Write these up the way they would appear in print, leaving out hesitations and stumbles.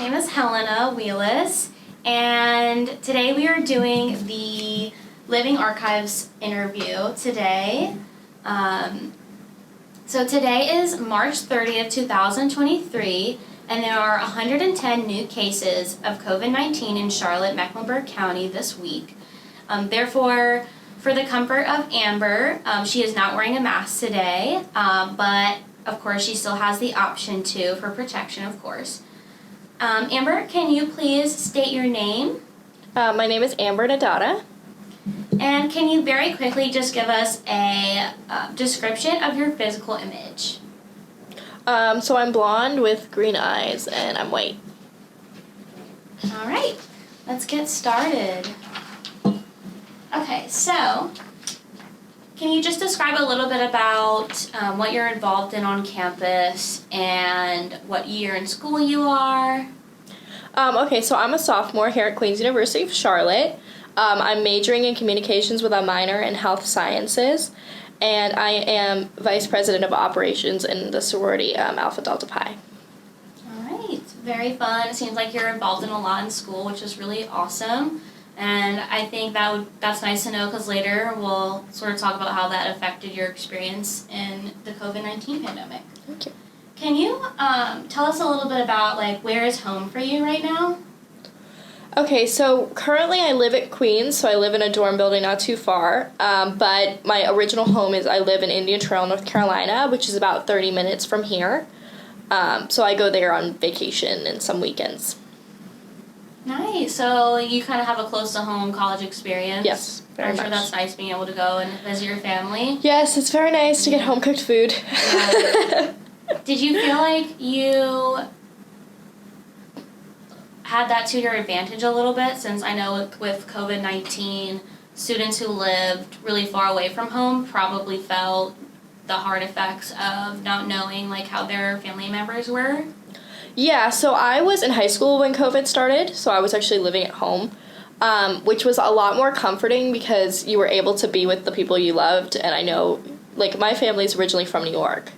name is Helena Wheelis, and today we are doing the Living Archives interview today. So today is March 30th, 2023, and there are 110 new cases of COVID-19 in Charlotte, Mecklenburg County this week. Therefore, for the comfort of Amber, she is not wearing a mask today, but of course she still has the option to for protection, of course. Amber, can you please state your name? My name is Amber Nadata. And can you very quickly just give us a description of your physical image? So I'm blonde with green eyes, and I'm white. All right, let's get started. Okay, so can you just describe a little bit about what you're involved in on campus and what year in school you are? Okay, so I'm a sophomore here at Queen's University of Charlotte. I'm majoring in communications with a minor in health sciences, and I am vice president of operations in the sorority Alpha Delta Pi. All right, very fun. It seems like you're involved in a lot in school, which is really awesome. And I think that's nice to know because later we'll sort of talk about how that affected your experience in the COVID-19 pandemic. Thank you. Can you tell us a little bit about where is home for you right now? Okay, so currently I live at Queens, so I live in a dorm building not too far, but my original home is I live in Indian Trail, North Carolina, which is about 30 minutes from here. So I go there on vacation and some weekends. Nice. So you kind of have a close-to-home college experience. Yes, very I'm sure much. That's nice being able to go and visit your family. Yes, it's very nice to get home-cooked food. Yeah. Did you feel like you had that to your advantage a little bit, since I know with COVID-19, students who lived really far away from home probably felt the hard effects of not knowing how their family members were? Yeah, so I was in high school when COVID started, so I was actually living at home, which was a lot more comforting because you were able to be with the people you loved, and I know, my family's originally from New York,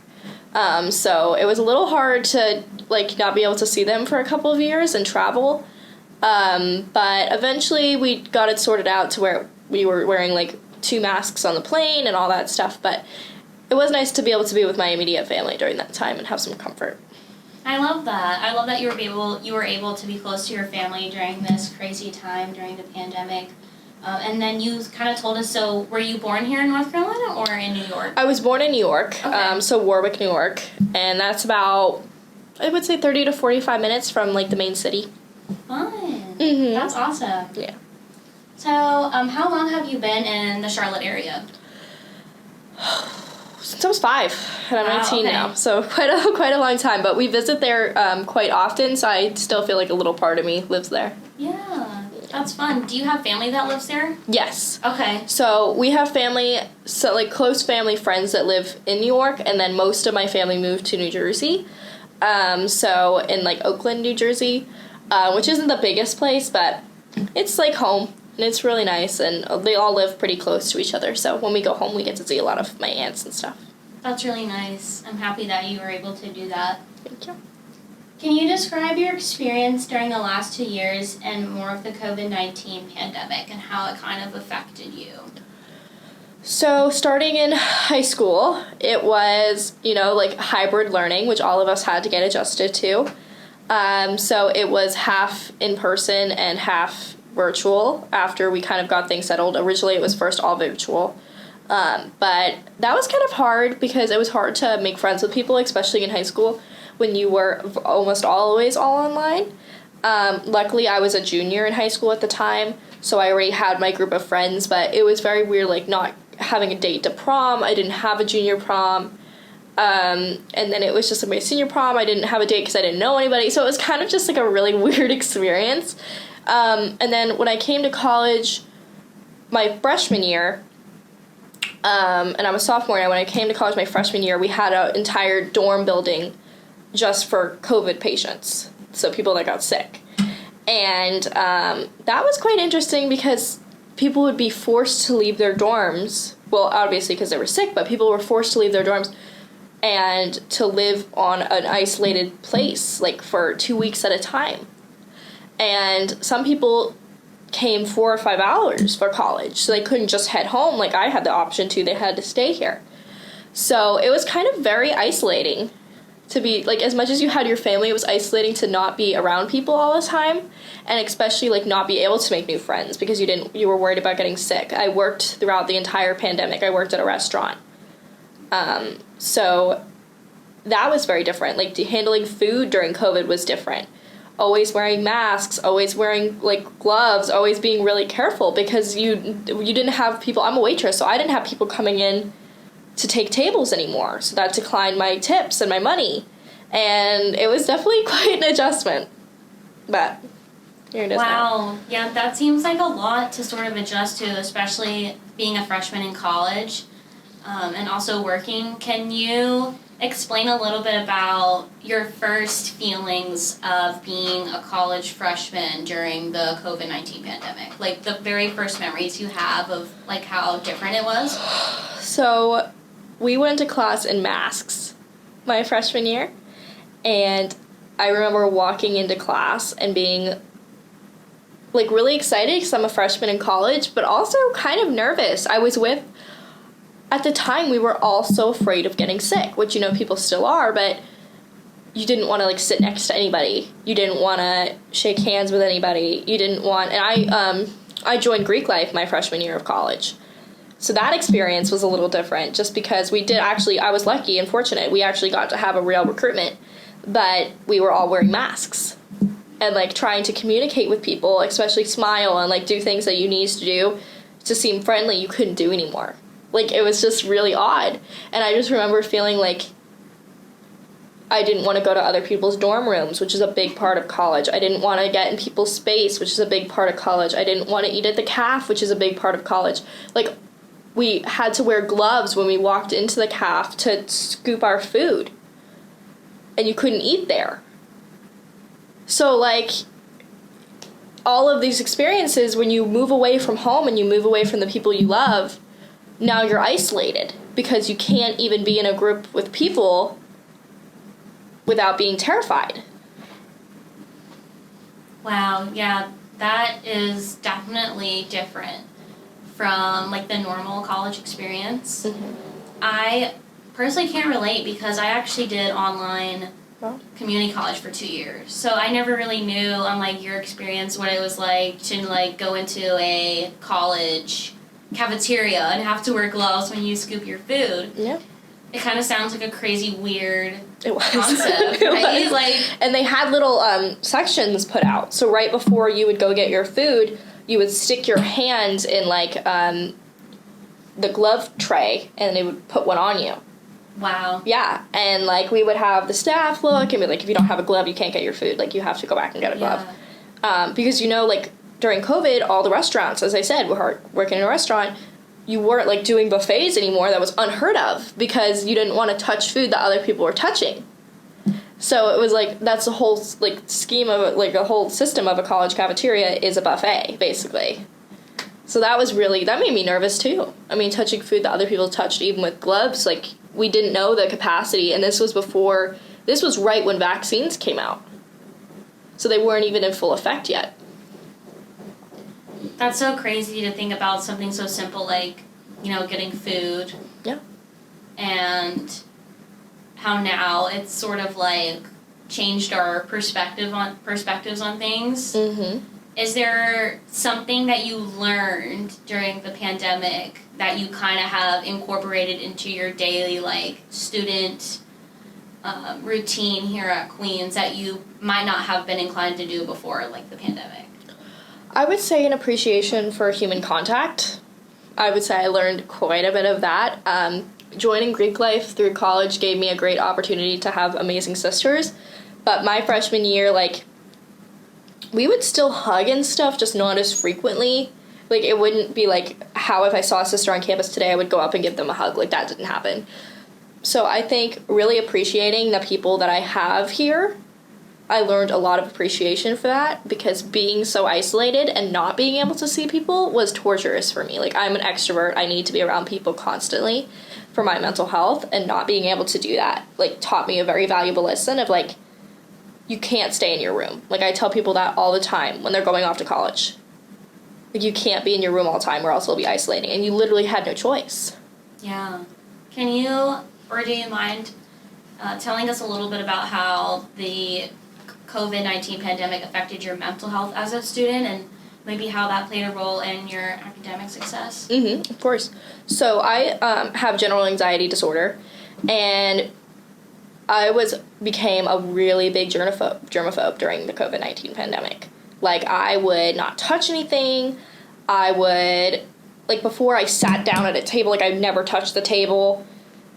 so it was a little hard to, not be able to see them for a couple of years and travel, but eventually we got it sorted out to where we were wearing, 2 masks on the plane and all that stuff, but it was nice to be able to be with my immediate family during that time and have some comfort. I love that. I love that you were able to be close to your family during this crazy time during the pandemic. And then you kind of told us, so were you born here in North Carolina or in New York? I was born in New York, Okay. So Warwick, New York, and that's about, I would say 30 to 45 minutes from, the main city. Fun. Mm-hmm. That's awesome. Yeah. So, how long have you been in the Charlotte area? Since I was 5, and I'm Wow, 19 okay. now, so quite a long time, but we visit there quite often, so I still feel like a little part of me lives there. Yeah, that's fun. Do you have family that lives there? Yes. Okay. So we have family, close family friends that live in New York, and then most of my family moved to New Jersey. So in Oakland, New Jersey, which isn't the biggest place, but it's home, and it's really nice, and they all live pretty close to each other. So when we go home, we get to see a lot of my aunts and stuff. That's really nice. I'm happy that you were able to do that. Thank you. Can you describe your experience during the last 2 years and more of the COVID-19 pandemic and how it kind of affected you? So starting in high school, it was, hybrid learning, which all of us had to get adjusted to. So it was half in person and half virtual after we kind of got things settled. Originally, it was first all virtual. But that was kind of hard because it was hard to make friends with people, especially in high school when you were almost always all online. Luckily, I was a junior in high school at the time, so I already had my group of friends, but it was very weird, not having a date to prom. I didn't have a junior prom. And then it was just my senior prom. I didn't have a date because I didn't know anybody, so it was kind of just a really weird experience. And then when I came to college my freshman year, and I'm a sophomore now, when I came to college my freshman year, we had an entire dorm building just for COVID patients, so people that got sick. And that was quite interesting because people would be forced to leave their dorms, well, obviously because they were sick, but people were forced to leave their dorms and to live on an isolated place, for 2 weeks at a time. And some people came 4 or 5 hours for college, so they couldn't just head home like I had the option to. They had to stay here. So it was kind of very isolating to be, like, as much as you had your family, it was isolating to not be around people all the time, and especially, like, not be able to make new friends because you were worried about getting sick. I worked throughout the entire pandemic. I worked at a restaurant. So that was very different. Like, handling food during COVID was different. Always wearing masks, always wearing, like, gloves, always being really careful because you didn't have people. I'm a waitress, so I didn't have people coming in to take tables anymore. So that declined my tips and my money. And it was definitely quite an adjustment. But here it is now. Wow. Yeah, that seems like a lot to sort of adjust to, especially being a freshman in college, and also working. Can you explain a little bit about your first feelings of being a college freshman during the COVID-19 pandemic? Like, the very first memories you have of, like, how different it was? So we went to class in masks my freshman year, and I remember walking into class and being, like, really excited because I'm a freshman in college, but also kind of nervous. At the time, we were all so afraid of getting sick, which, people still are, but you didn't want to, like, sit next to anybody. You didn't want to shake hands with anybody. You didn't want, and I joined Greek life my freshman year of college. So that experience was a little different just because I was lucky and fortunate. We actually got to have a real recruitment, but we were all wearing masks and, like, trying to communicate with people, especially smile and, like, do things that you need to do to seem friendly, you couldn't do anymore. Like, it was just really odd. And I just remember feeling like I didn't want to go to other people's dorm rooms, which is a big part of college. I didn't want to get in people's space, which is a big part of college. I didn't want to eat at the caf, which is a big part of college. Like, we had to wear gloves when we walked into the caf to scoop our food. And you couldn't eat there. So, like, all of these experiences, when you move away from home and you move away from the people you love, now you're isolated because you can't even be in a group with people without being terrified. Wow, yeah, that is definitely different from, like, the normal college experience. Mm-hmm. I personally can't relate because I actually did online community college for 2 years. So I never really knew, unlike your experience, what it was like to, like, go into a college cafeteria and have to wear gloves when you scoop your food. Yeah. It kind of sounds like a crazy, weird It concept, right? was. Like, and they had little sections put out. So right before you would go get your food, you would stick your hands in, like, the glove tray, and they would put one on you. wow. Yeah, and, like, we would have the staff look and be like, if you don't have a glove, you can't get your food. Like, you have to go back and get a glove. Because, like, during COVID, all the restaurants, as I said, were working in a restaurant, you weren't, like, doing buffets anymore. That was unheard of because you didn't want to touch food that other people were touching. So it was, like, that's the whole, like, scheme of, like, the whole system of a college cafeteria is a buffet, basically. So that made me nervous, too. I mean, touching food that other people touched, even with gloves, like, we didn't know the capacity, and this was right when vaccines came out. So they weren't even in full effect yet. That's so crazy to think about something so simple like, getting food. Yeah. And how now it's sort of, like, changed our perspectives on things. Mm-hmm. Is there something that you learned during the pandemic that you kind of have incorporated into your daily, like, student routine here at Queens that you might not have been inclined to do before, like, the pandemic? I would say an appreciation for human contact. I would say I learned quite a bit of that. Joining Greek life through college gave me a great opportunity to have amazing sisters. But my freshman year, like, we would still hug and stuff, just not as frequently. Like, it wouldn't be like how if I saw a sister on campus today, I would go up and give them a hug. Like, that didn't happen. So I think really appreciating the people that I have here, I learned a lot of appreciation for that because being so isolated and not being able to see people was torturous for me. Like, I'm an extrovert. I need to be around people constantly for my mental health, and not being able to do that, like, taught me a very valuable lesson of, like, you can't stay in your room. Like, I tell people that all the time when they're going off to college. Like, you can't be in your room all the time or else it'll be isolating. And you literally had no choice. Yeah. Can you, or do you mind telling us a little bit about how the COVID-19 pandemic affected your mental health as a student and maybe how that played a role in your academic success? Of course. So I have general anxiety disorder, and I became a really big germaphobe during the COVID-19 pandemic. Like, I would not touch anything. I would, like, before I sat down at a table, like, I never touched the table.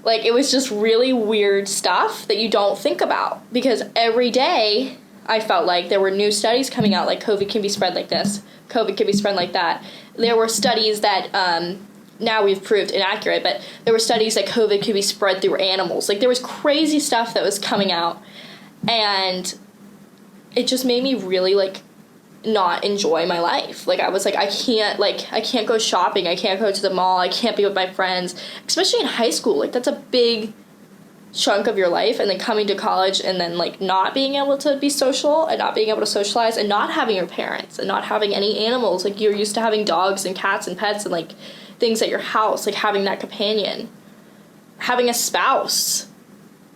Like, it was just really weird stuff that you don't think about, because every day I felt like there were new studies coming out, like COVID can be spread like this, COVID can be spread like that. There were studies that now we've proved inaccurate, but there were studies that COVID could be spread through animals. Like, there was crazy stuff that was coming out, and it just made me really, like, not enjoy my life. Like, I was like, I can't go shopping, I can't go to the mall, I can't be with my friends, especially in high school. Like, that's a big chunk of your life, and then coming to college and then, like, not being able to be social and not being able to socialize and not having your parents and not having any animals. Like, you're used to having dogs and cats and pets and, like, things at your house, like having that companion, having a spouse,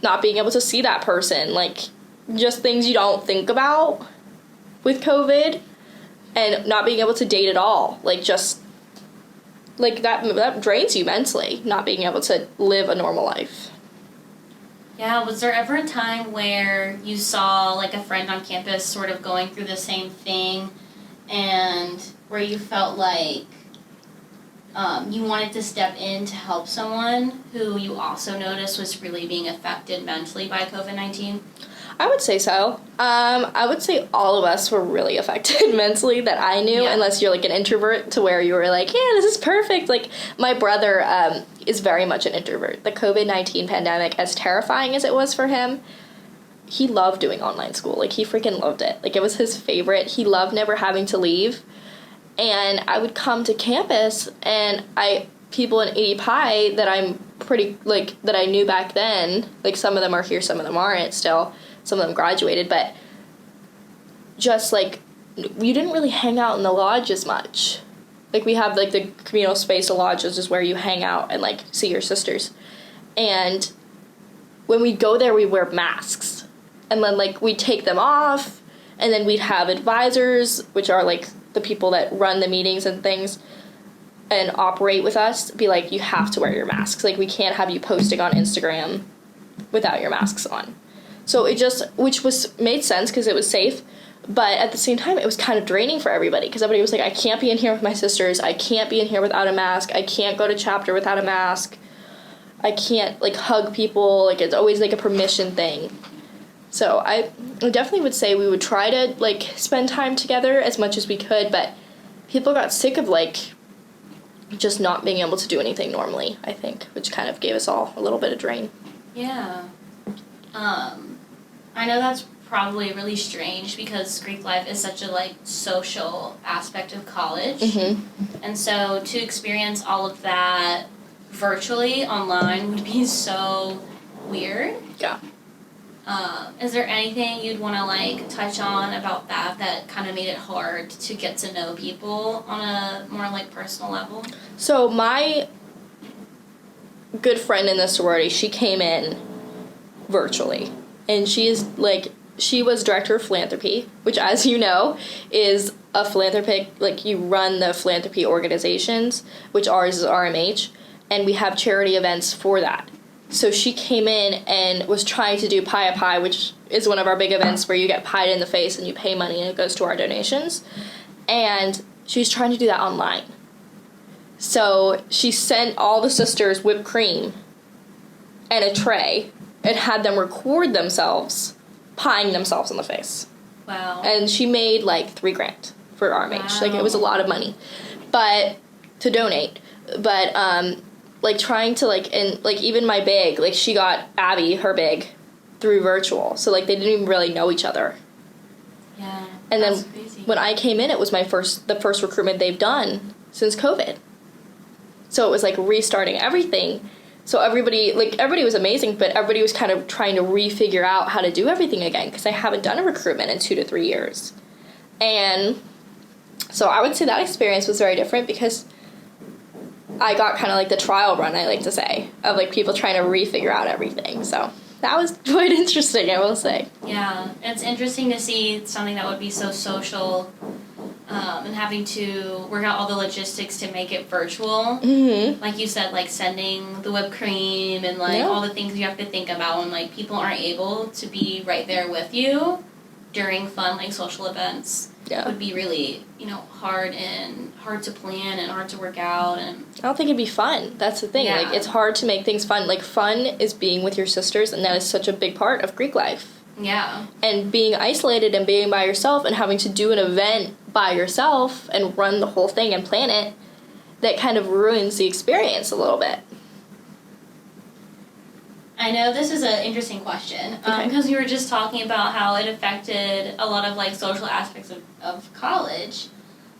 not being able to see that person, like, just things you don't think about with COVID, and not being able to date at all, like, just, like, that drains you mentally, not being able to live a normal life. Yeah, was there ever a time where you saw, like, a friend on campus sort of going through the same thing, and where you felt like you wanted to step in to help someone who you also noticed was really being affected mentally by COVID-19? I would say so. I would say all of us were really affected mentally that I knew, unless you're, like, an introvert to where you were like, yeah, this is perfect. Like, my brother is very much an introvert. The COVID-19 pandemic, as terrifying as it was for him, he loved doing online school. Like, he freaking loved it. Like, it was his favorite. He loved never having to leave. And I would come to campus, and people in 80 Pi that I'm pretty, like, that I knew back then, like, some of them are here, some of them aren't still. Some of them graduated, but just, like, you didn't really hang out in the lodge as much. Like, we have, like, the communal space, the lodges is where you hang out and, like, see your sisters. And when we'd go there, we'd wear masks. And then, like, we'd take them off, and then we'd have advisors, which are, like, the people that run the meetings and things and operate with us, be like, you have to wear your masks. Like, we can't have you posting on Instagram without your masks on. So it just, made sense because it was safe, but at the same time, it was kind of draining for everybody because everybody was like, I can't be in here with my sisters, I can't be in here without a mask, I can't go to chapter without a mask, I can't, like, hug people, like, it's always, like, a permission thing. So I definitely would say we would try to, like, spend time together as much as we could, but people got sick of, like, just not being able to do anything normally, I think, which kind of gave us all a little bit of drain. Yeah. I know that's probably really strange because Greek life is such a, like, social aspect of college. Mm-hmm. And so to experience all of that virtually online would be so weird. Yeah. Is there anything you'd want to, like, touch on about that kind of made it hard to get to know people on a more, like, personal level? So my good friend in the sorority, she came in virtually, and she was director of philanthropy, which, as you know, is a philanthropic, like, you run the philanthropy organizations, which ours is RMH, and we have charity events for that. So she came in and was trying to do Pie a Pie, which is one of our big events where you get pied in the face and you pay money and it goes to our donations, and she's trying to do that online. So she sent all the sisters whipped cream and a tray and had them record themselves pieing themselves in the face. Wow. And she made, like, $3,000 for RMH. Wow. Like, it was a lot of money, but to donate. But like, trying to, like, and, like, even my big, like, she got Abby, her big, through virtual. So, like, they didn't even really know each other. Yeah. And then crazy. When I came in, it was the first recruitment they've done since COVID. So it was, like, restarting everything. So everybody was amazing, but everybody was kind of trying to refigure out how to do everything again because I haven't done a recruitment in 2 to 3 years. And so I would say that experience was very different because I got kind of like the trial run, I like to say, of like people trying to refigure out everything. So that was quite interesting, I will say. Yeah, it's interesting to see something that would be so social and having to work out all the logistics to make it virtual. Mm-hmm. Like you said, like sending the whipped cream and like all the things you have to think about when like people aren't able to be right there with you during fun like social events. Yeah. Would be really, hard to plan and hard to work out. And I don't think it'd be fun. That's the thing. Yeah. Like, it's hard to make things fun. Like, fun is being with your sisters, and that is such a big part of Greek life. Yeah. And being isolated and being by yourself and having to do an event by yourself and run the whole thing and plan it, that kind of ruins the experience a little bit. I know this is an interesting question because we were just talking about how it affected a lot of like social aspects of college.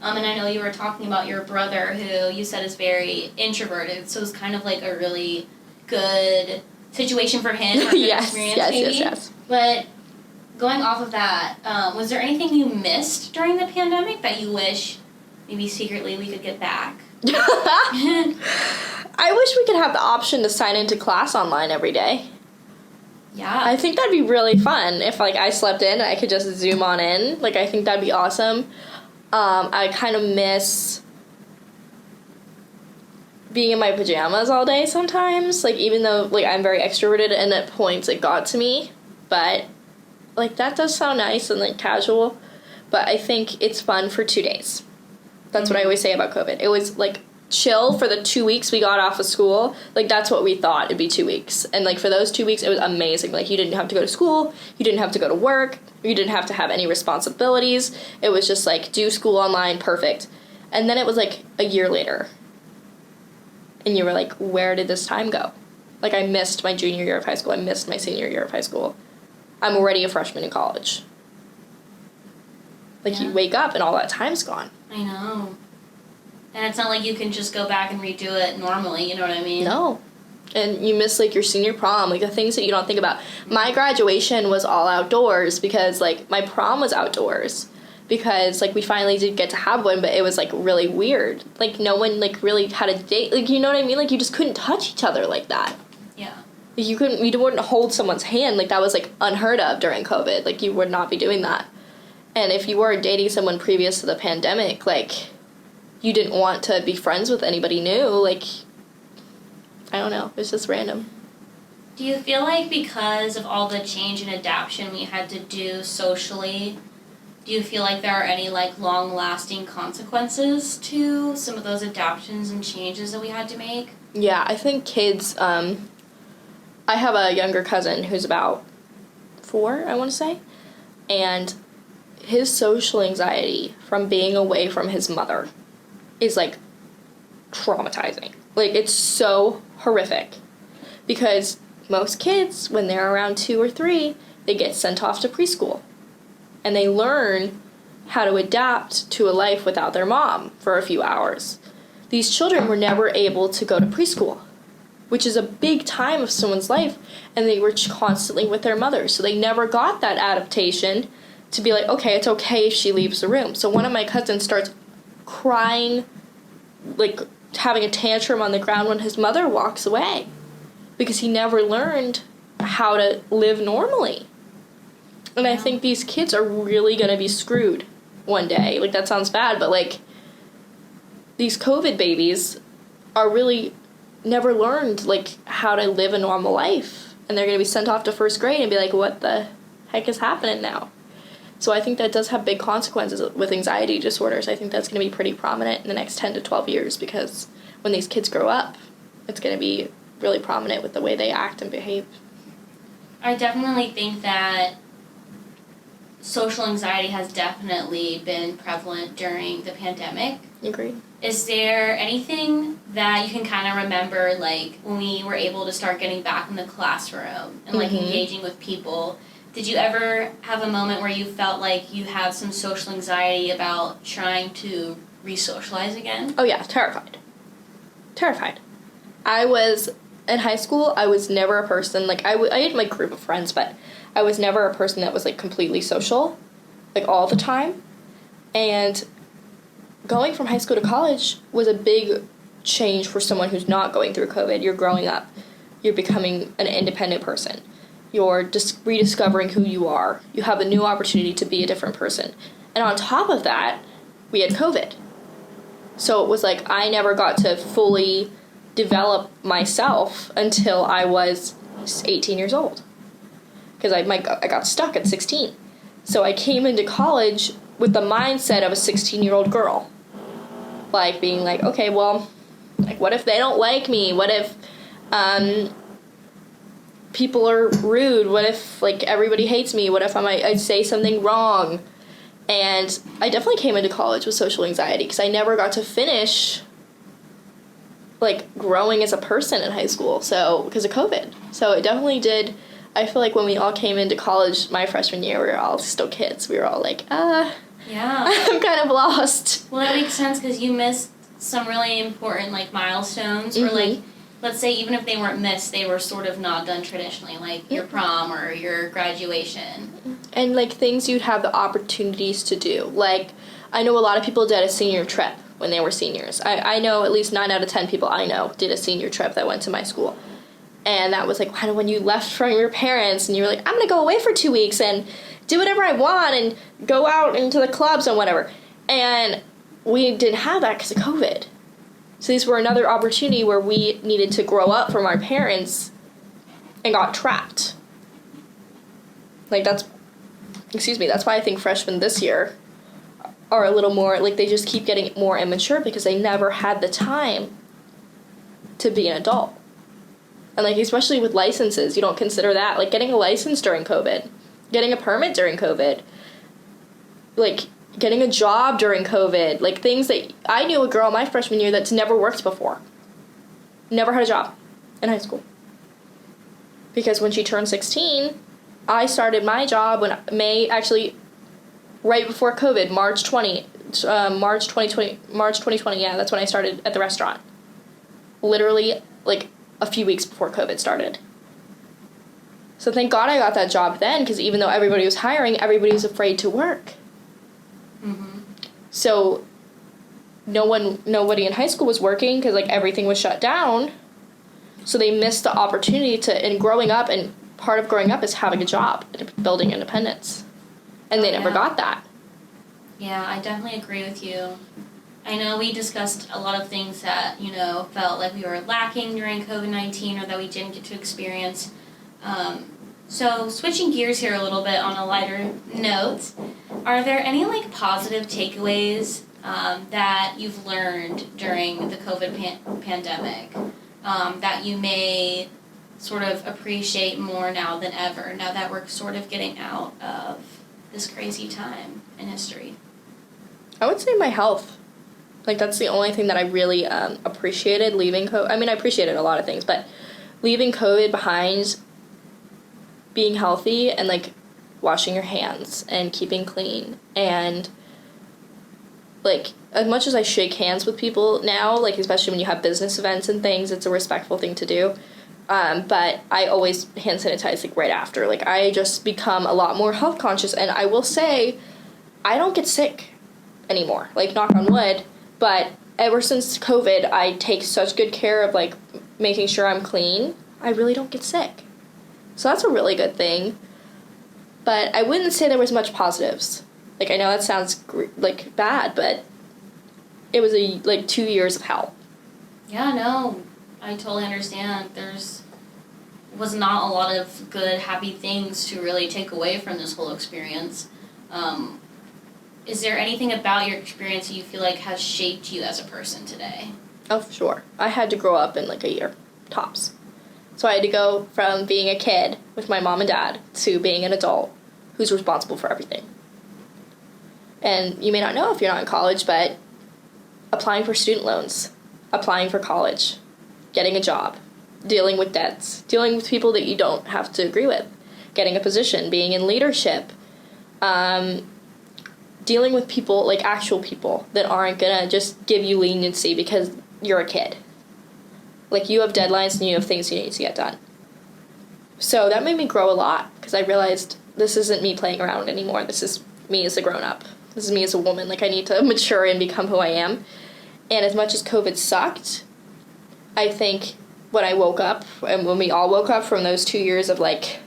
And I know you were talking about your brother who you said is very introverted, so it's kind of like a really good situation for him. Or Yes. But going off of that, was there anything you missed during the pandemic that you wish maybe secretly we could get back? I wish we could have the option to sign into class online every day. Yeah. I think that'd be really fun if, like, I slept in and I could just zoom on in. Like, I think that'd be awesome. I kind of miss being in my pajamas all day sometimes. Like, even though, like, I'm very extroverted and at points it got to me. But, like, that does sound nice and, like, casual. But I think it's fun for 2 days. That's what I always say about COVID. It was, like, chill for the 2 weeks we got off of school. Like, that's what we thought it'd be 2 weeks. And, like, for those 2 weeks, it was amazing. Like, you didn't have to go to school. You didn't have to go to work. You didn't have to have any responsibilities. It was just, like, do school online, perfect. And then it was, like, a year later. And you were like, where did this time go? Like, I missed my junior year of high school. I missed my senior year of high school. I'm already a freshman in college. Like, you wake up and all that time's gone. I know. And it's not like you can just go back and redo it normally, you know what I mean? No. And you miss, like, your senior prom, like, the things that you don't think about. My graduation was all outdoors because, like, my prom was outdoors. Because, like, we finally did get to have one, but it was, like, really weird. Like, no one, like, really had a date. Like, you know what I mean? Like, you just couldn't touch each other like that. Yeah. Like, you wouldn't hold someone's hand. Like, that was, like, unheard of during COVID. Like, you would not be doing that. And if you were dating someone previous to the pandemic, like, you didn't want to be friends with anybody new, like, I don't know, it's just random. Do you feel like because of all the change and adaptation we had to do socially, do you feel like there are any, like, long-lasting consequences to some of those adaptations and changes that we had to make? Yeah, I think kids, I have a younger cousin who's about 4, I want to say, and his social anxiety from being away from his mother is, like, traumatizing. Like, it's so horrific. Because most kids, when they're around 2 or 3, they get sent off to preschool. And they learn how to adapt to a life without their mom for a few hours. These children were never able to go to preschool, which is a big time of someone's life, and they were constantly with their mother. So they never got that adaptation to be like, okay, it's okay if she leaves the room. So one of my cousins starts crying, like, having a tantrum on the ground when his mother walks away because he never learned how to live normally. And I think these kids are really going to be screwed one day. Like, that sounds bad, but, like, these COVID babies are really never learned, like, how to live a normal life. And they're going to be sent off to first grade and be like, what the heck is happening now? So I think that does have big consequences with anxiety disorders. I think that's going to be pretty prominent in the next 10 to 12 years because when these kids grow up, it's going to be really prominent with the way they act and behave. I definitely think that social anxiety has definitely been prevalent during the pandemic. Agreed. Is there anything that you can kind of remember, like, when we were able to start getting back in the classroom and, like, engaging with people? Did you ever have a moment where you felt like you had some social anxiety about trying to re-socialize again? Oh, yeah, terrified. I was in high school, I was never a person, like, I had my group of friends, but I was never a person that was, like, completely social, like, all the time. And going from high school to college was a big change for someone who's not going through COVID. You're growing up. You're becoming an independent person. You're just rediscovering who you are. You have a new opportunity to be a different person. And on top of that, we had COVID. So it was like I never got to fully develop myself until I was 18 years old. Because I got stuck at 16. So I came into college with the mindset of a 16-year-old girl. Like, being like, okay, well, like, what if they don't like me? What if people are rude? What if, like, everybody hates me? What if I say something wrong? And I definitely came into college with social anxiety because I never got to finish, like, growing as a person in high school, so, because of COVID. So it definitely did. I feel like when we all came into college my freshman year, we were all still kids. We were all like, yeah, I'm kind of lost. Well, that makes sense because you missed some really important, like, milestones, or, like, let's say even if they weren't missed, they were sort of not done traditionally, like your prom or your graduation. And, like, things you'd have the opportunities to do. Like, I know a lot of people did a senior trip when they were seniors. I know at least 9 out of 10 people I know did a senior trip that went to my school. And that was, like, kind of when you left from your parents and you were like, I'm going to go away for 2 weeks and do whatever I want and go out into the clubs and whatever. And we didn't have that because of COVID. So these were another opportunity where we needed to grow up from our parents and got trapped. Like, that's why I think freshmen this year are a little more, like, they just keep getting more immature because they never had the time to be an adult. And, like, especially with licenses, you don't consider that. Like, getting a license during COVID, getting a permit during COVID, like, getting a job during COVID, like, things that I knew a girl my freshman year that's never worked before. Never had a job in high school. Because when she turned 16, I started my job right before COVID, March 2020, yeah, that's when I started at the restaurant. Literally, like, a few weeks before COVID started. So thank God I got that job then, because even though everybody was hiring, everybody was afraid to work. Mm-hmm. So nobody in high school was working because, like, everything was shut down. So they missed the opportunity and growing up, and part of growing up is having a job and building independence. And they never got that. Yeah, I definitely agree with you. I know we discussed a lot of things that, felt like we were lacking during COVID-19 or that we didn't get to experience. So switching gears here a little bit on a lighter note, are there any, like, positive takeaways that you've learned during the COVID pandemic that you may sort of appreciate more now than ever, now that we're sort of getting out of this crazy time in history? I would say my health. Like, that's the only thing that I really appreciated leaving COVID. I mean, I appreciated a lot of things, but leaving COVID behind, being healthy and, like, washing your hands and keeping clean. And, like, as much as I shake hands with people now, like, especially when you have business events and things, it's a respectful thing to do. But I always hand sanitize, like, right after. Like, I just become a lot more health conscious. And I will say, I don't get sick anymore. Like, knock on wood. But ever since COVID, I take such good care of, like, making sure I'm clean. I really don't get sick. So that's a really good thing. But I wouldn't say there was much positives. Like, I know that sounds, like, bad, but it was, 2 years of hell. Yeah, no, I totally understand. Was not a lot of good, happy things to really take away from this whole experience. Is there anything about your experience that you feel like has shaped you as a person today? Oh, for sure. I had to grow up in, like, a year, tops. So I had to go from being a kid with my mom and dad to being an adult who's responsible for everything. And you may not know if you're not in college, but applying for student loans, applying for college, getting a job, dealing with debts, dealing with people that you don't have to agree with, getting a position, being in leadership, dealing with people, like, actual people that aren't gonna just give you leniency because you're a kid. Like, you have deadlines and you have things you need to get done. So that made me grow a lot, because I realized this isn't me playing around anymore. This is me as a grown-up. This is me as a woman. Like, I need to mature and become who I am. And as much as COVID sucked, I think when I woke up, and when we all woke up from those 2 years of, like,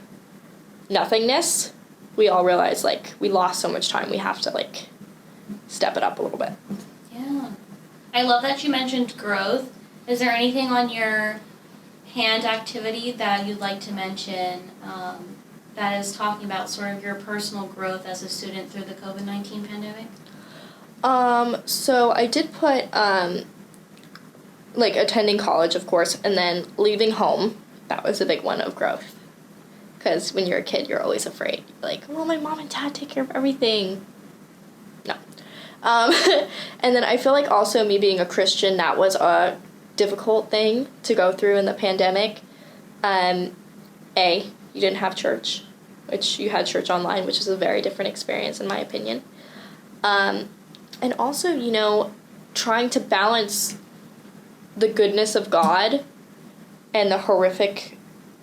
nothingness, we all realized, like, we lost so much time. We have to, like, step it up a little bit. Yeah. I love that you mentioned growth. Is there anything on your hand activity that you'd like to mention that is talking about sort of your personal growth as a student through the COVID-19 pandemic? So I did put, like, attending college, of course, and then leaving home. That was a big one of growth. Because when you're a kid, you're always afraid. Like, well, my mom and dad take care of everything. No. And then I feel like also me being a Christian, that was a difficult thing to go through in the pandemic. You didn't have church, which you had church online, which is a very different experience in my opinion. And also, you know, trying to balance the goodness of God and the horrific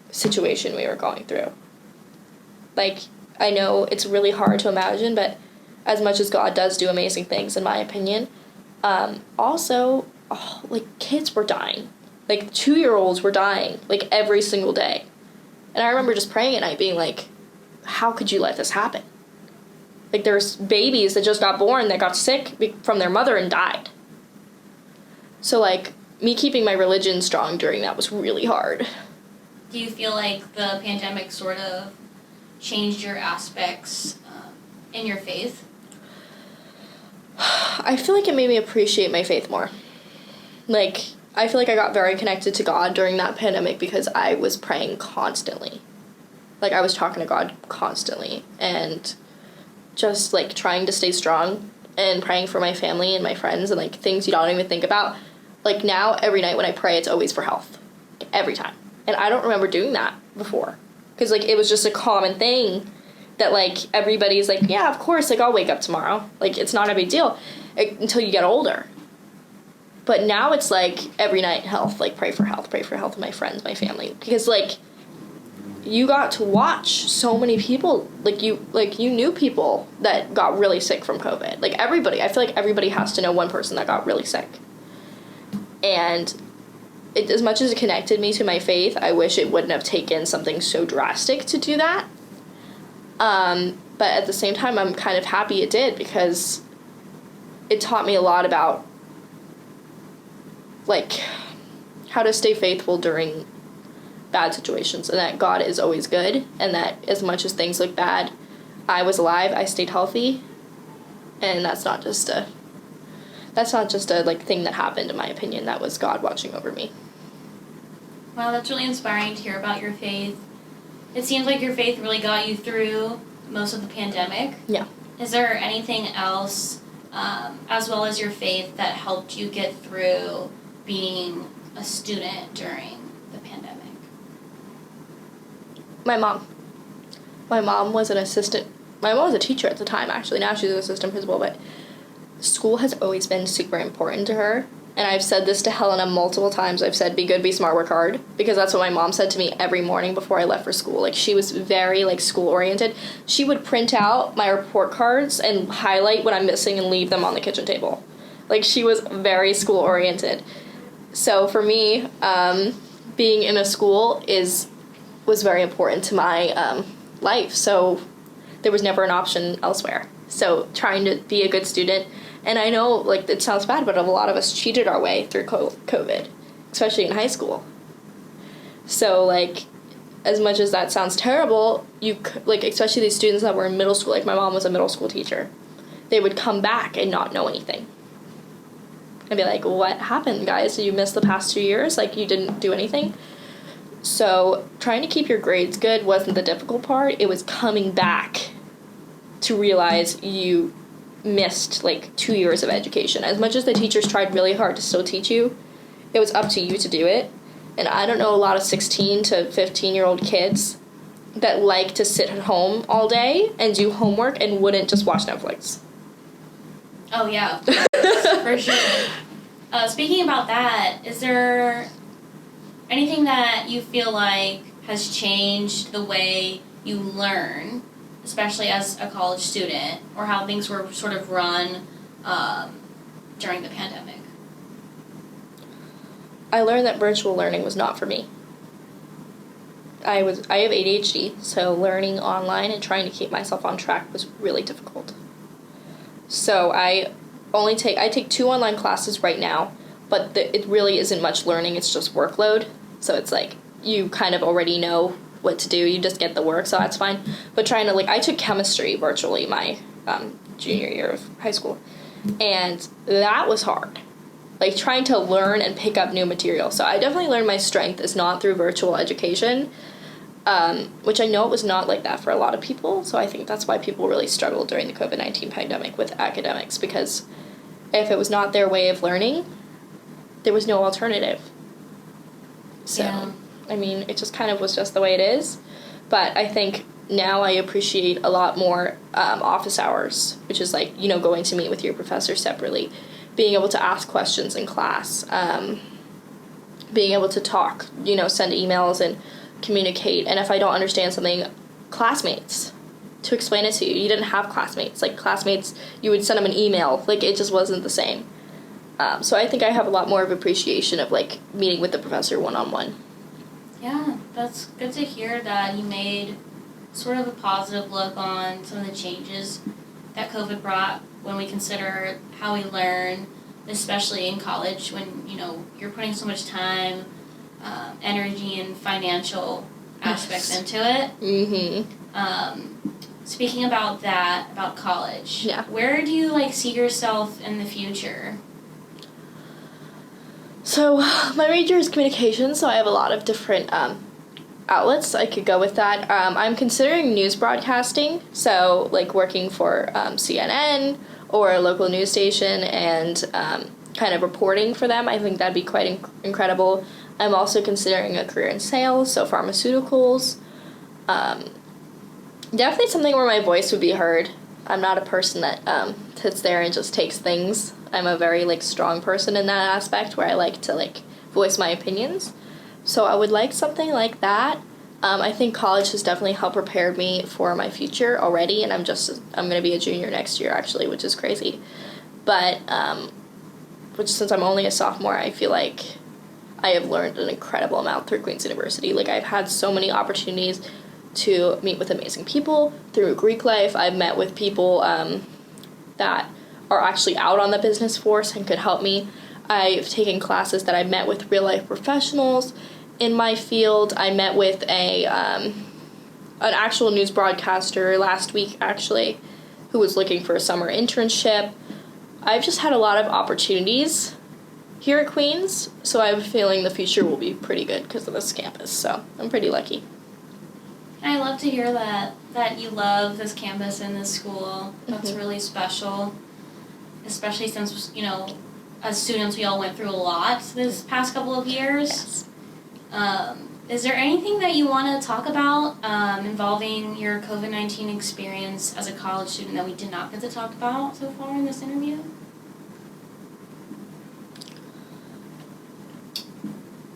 situation we were going through. Like, I know it's really hard to imagine, but as much as God does do amazing things, in my opinion, like, kids were dying. Like, 2-year-olds were dying, like, every single day. And I remember just praying at night being like, how could you let this happen? Like, there's babies that just got born that got sick from their mother and died. So, like, me keeping my religion strong during that was really hard. Do you feel like the pandemic sort of changed your aspects in your faith? I feel like it made me appreciate my faith more. Like, I feel like I got very connected to God during that pandemic because I was praying constantly. Like, I was talking to God constantly and just, like, trying to stay strong and praying for my family and my friends and, like, things you don't even think about. Like, now, every night when I pray, it's always for health. Like, every time. And I don't remember doing that before. Because, like, it was just a common thing that, like, everybody's like, yeah, of course, like, I'll wake up tomorrow. Like, it's not a big deal until you get older. But now it's, like, every night, health. Like, pray for health of my friends, my family. Because, like, you got to watch so many people. Like, you knew people that got really sick from COVID. Like, everybody. I feel like everybody has to know one person that got really sick. And as much as it connected me to my faith, I wish it wouldn't have taken something so drastic to do that. But at the same time, I'm kind of happy it did, because it taught me a lot about, like, how to stay faithful during bad situations, and that God is always good, and that as much as things look bad, I was alive, I stayed healthy, and that's not just a like thing that happened, in my opinion. That was God watching over me. Wow, that's really inspiring to hear about your faith. It seems like your faith really got you through most of the pandemic. Yeah. Is there anything else, as well as your faith, that helped you get through being a student during the pandemic? My mom. My mom was an assistant. My mom was a teacher at the time, actually. Now she's an assistant principal, but school has always been super important to her. And I've said this to Helena multiple times. I've said, be good, be smart, work hard. Because that's what my mom said to me every morning before I left for school. Like, she was very, like, school-oriented. She would print out my report cards and highlight what I'm missing and leave them on the kitchen table. Like, she was very school-oriented. So for me, being in a school was very important to my life. So there was never an option elsewhere. So trying to be a good student. And I know, like, it sounds bad, but a lot of us cheated our way through COVID, especially in high school. So, like, as much as that sounds terrible, like, especially these students that were in middle school, like, my mom was a middle school teacher, they would come back and not know anything. I'd be like, what happened, guys? Did you miss the past 2 years? Like, you didn't do anything? So trying to keep your grades good wasn't the difficult part. It was coming back to realize you missed, like, 2 years of education. As much as the teachers tried really hard to still teach you, it was up to you to do it. And I don't know a lot of 16 to 15-year-old kids that like to sit at home all day and do homework and wouldn't just watch Netflix. Oh, yeah, for sure. Speaking about that, is there anything that you feel like has changed the way you learn, especially as a college student, or how things were sort of run during the pandemic? I learned that virtual learning was not for me. I have ADHD, so learning online and trying to keep myself on track was really difficult. So I take 2 online classes right now, but it really isn't much learning, it's just workload. So it's like you kind of already know what to do, you just get the work, so that's fine. But trying to, I took chemistry virtually my junior year of high school, and that was hard. Trying to learn and pick up new material. So I definitely learned my strength is not through virtual education, which I know it was not like that for a lot of people. So I think that's why people really struggled during the COVID-19 pandemic with academics, because if it was not their way of learning, there was no alternative. So, yeah. I mean, it just kind of was just the way it is. But I think now I appreciate a lot more office hours, which is going to meet with your professor separately, being able to ask questions in class, being able to talk, send emails and communicate. And if I don't understand something, classmates to explain it to you. You didn't have classmates. Classmates, you would send them an email. It just wasn't the same. So I think I have a lot more of appreciation of, meeting with the professor one-on-one. Yeah, that's good to hear that you made sort of a positive look on some of the changes that COVID brought when we consider how we learn, especially in college when, you're putting so much time, energy, and financial aspects into it. Mm-hmm. Speaking about that, about college, yeah. Where do you, see yourself in the future? So my major is communications, so I have a lot of different outlets I could go with that. I'm considering news broadcasting, so working for CNN or a local news station and kind of reporting for them. I think that'd be quite incredible. I'm also considering a career in sales, so pharmaceuticals. Definitely something where my voice would be heard. I'm not a person that sits there and just takes things. I'm a very strong person in that aspect where I like to voice my opinions. So I would like something like that. I think college has definitely helped prepare me for my future already, and I'm going to be a junior next year actually, which is crazy. But since I'm only a sophomore, I feel like I have learned an incredible amount through Queen's University. I've had so many opportunities to meet with amazing people through Greek life. I've met with people that are actually out on the business force and could help me. I've taken classes that I've met with real life professionals in my field. I met with an actual news broadcaster last week actually, who was looking for a summer internship. I've just had a lot of opportunities here at Queens, so I have a feeling the future will be pretty good because of this campus, so I'm pretty lucky. I love to hear that you love this campus and this school. That's Mm-hmm. really special, especially since, as students we all went through a lot this past couple of years. Yes. Is there anything that you want to talk about involving your COVID-19 experience as a college student that we did not get to talk about so far in this interview?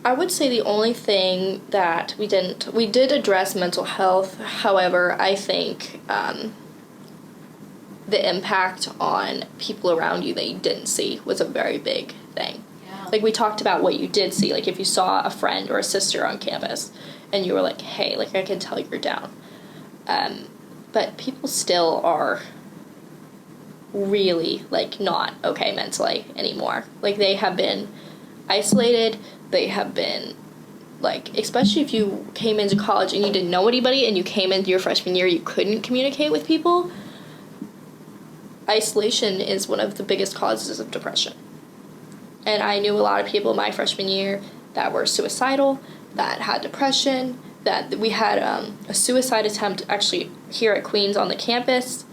I would say the only thing that we did address mental health. However, I think the impact on people around you that you didn't see was a very big thing. Yeah. We talked about what you did see, if you saw a friend or a sister on campus and you were like, hey, I can tell you're down. But people still are really, not okay mentally anymore. They have been isolated. They have been, especially if you came into college and you didn't know anybody and you came into your freshman year, you couldn't communicate with people. Isolation is one of the biggest causes of depression. And I knew a lot of people my freshman year that were suicidal, that had depression, that we had a suicide attempt actually here at Queens on the campus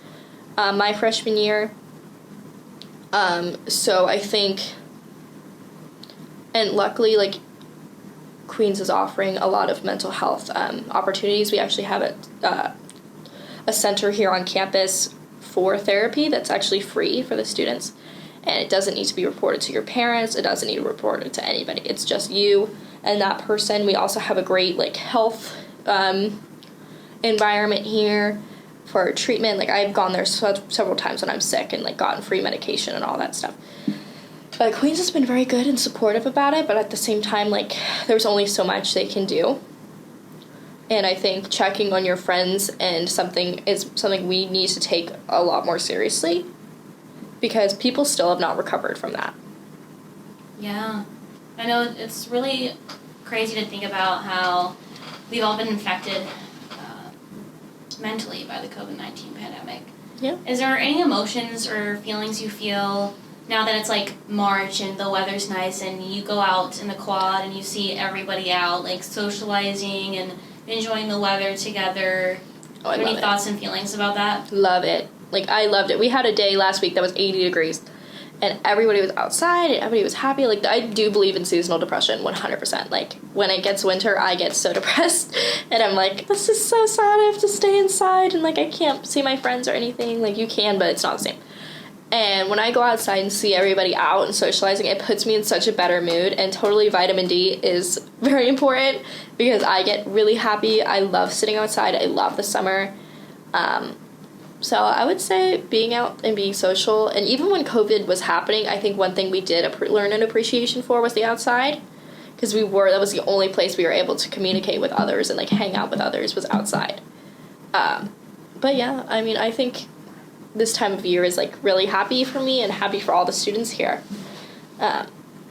my freshman year. So I think, and luckily, Queens is offering a lot of mental health opportunities. We actually have a center here on campus for therapy that's actually free for the students, and it doesn't need to be reported to your parents. It doesn't need to be reported to anybody. It's just you and that person. We also have a great, like, health environment here for treatment. Like, I've gone there several times when I'm sick and, like, gotten free medication and all that stuff. But Queens has been very good and supportive about it, but at the same time, like, there's only so much they can do. And I think checking on your friends and something we need to take a lot more seriously, because people still have not recovered from that. Yeah. I know it's really crazy to think about how we've all been infected mentally by the COVID-19 pandemic. Yeah. Is there any emotions or feelings you feel now that it's like March and the weather's nice and you go out in the quad and you see everybody out, like, socializing and enjoying the weather together? Oh, I love any it. Thoughts and feelings about that? Love it. Like, I loved it. We had a day last week that was 80 degrees, and everybody was outside, and everybody was happy. Like, I do believe in seasonal depression 100%. Like, when it gets winter, I get so depressed, and I'm like, this is so sad, I have to stay inside, and, like, I can't see my friends or anything. Like, you can, but it's not the same. And when I go outside and see everybody out and socializing, it puts me in such a better mood, and totally vitamin D is very important because I get really happy. I love sitting outside. I love the summer. So I would say being out and being social, and even when COVID was happening, I think one thing we did learn an appreciation for was the outside, because that was the only place we were able to communicate with others and, like, hang out with others was outside. But yeah, I mean, I think this time of year is, like, really happy for me and happy for all the students here.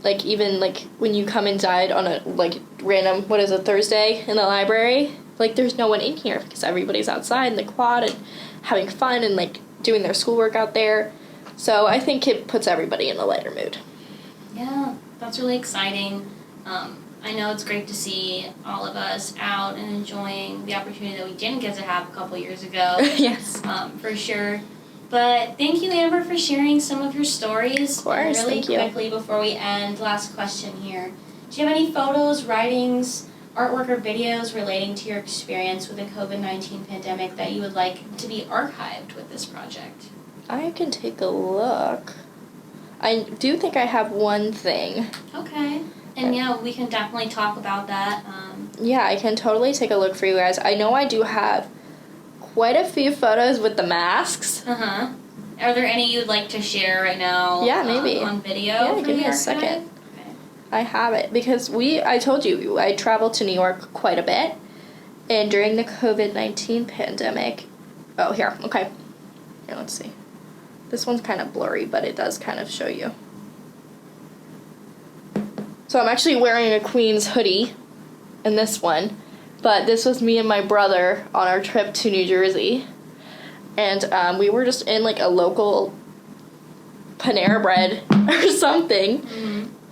Like, even, like, when you come inside on a, like, random, Thursday in the library, like, there's no one in here because everybody's outside in the quad and having fun and, like, doing their schoolwork out there. So I think it puts everybody in a lighter mood. Yeah, that's really exciting. I know it's great to see all of us out and enjoying the opportunity that we didn't get to have a couple years ago. Yes. For sure. But thank you, Amber, for sharing some of your stories. Of course, and really thank you. quickly before we end, last question here. Do you have any photos, writings, artwork, or videos relating to your experience with the COVID-19 pandemic that you would like to be archived with this project? I can take a look. I do think I have one thing. Okay. And yeah, we can definitely talk about that. Yeah, I can totally take a look for you guys. I know I do have quite a few photos with the masks. Uh-huh. Are there any you'd like to share right now? Yeah, maybe. On video? Yeah, from give me the a archive? second. Okay. I have it because I told you, I traveled to New York quite a bit. And during the COVID-19 pandemic, okay. Here, let's see. This one's kind of blurry, but it does kind of show you. So I'm actually wearing a Queens hoodie in this one, but this was me and my brother on our trip to New Jersey, and we were just in, like, a local Panera Bread or something,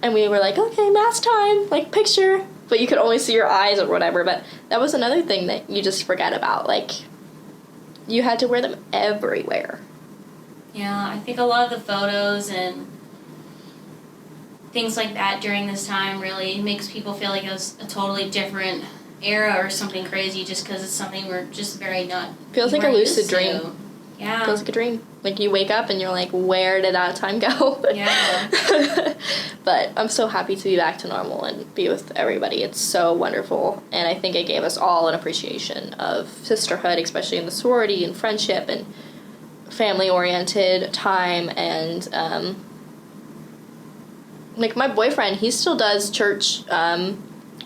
and we were like, okay, mask time, like, picture, but you could only see your eyes or whatever. But that was another thing that you just forget about, like, you had to wear them everywhere. Yeah, I think a lot of the photos and things like that during this time really makes people feel like it was a totally different era or something crazy, just because it's something we're just very not. Feels like a lucid dream. Yeah. Feels like a dream. Like, you wake up and you're like, where did that time go? Yeah. But I'm so happy to be back to normal and be with everybody. It's so wonderful. And I think it gave us all an appreciation of sisterhood, especially in the sorority and friendship and family-oriented time. And, like, my boyfriend, he still does church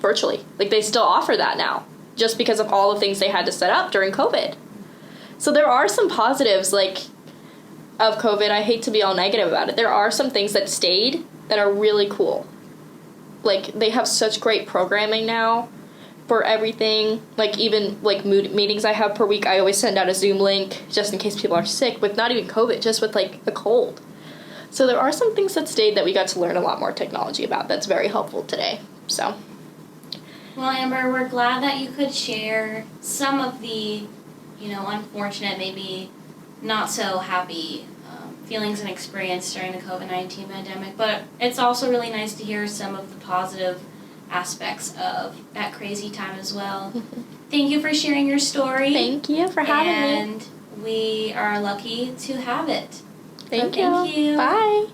virtually. Like, they still offer that now, just because of all the things they had to set up during COVID. So there are some positives, like, of COVID. I hate to be all negative about it. There are some things that stayed that are really cool. Like, they have such great programming now for everything. Like, even, like, meetings I have per week, I always send out a Zoom link just in case people are sick with not even COVID, just with, like, a cold. So there are some things that stayed that we got to learn a lot more technology about that's very helpful today. So. Well, Amber, we're glad that you could share some of the, unfortunate, maybe not so happy feelings and experience during the COVID-19 pandemic, but it's also really nice to hear some of the positive aspects of that crazy time as well. Thank you for sharing your story. Thank you for having me. And we are lucky to have it. Thank you. Bye.